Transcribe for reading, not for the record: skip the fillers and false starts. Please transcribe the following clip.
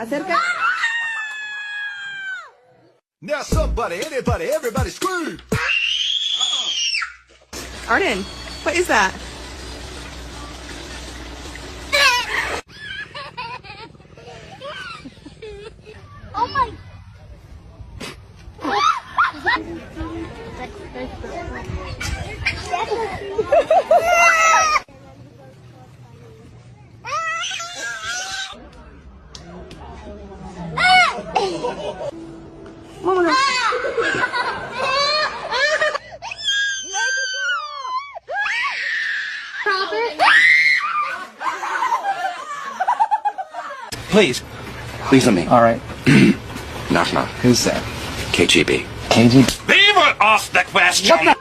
Acerca. Now somebody, anybody, everybody scream! Arden, what is that? Oh my. Please. Please let me. All right. Knock knock. Who's there? KGB. KG? Leave her off the question!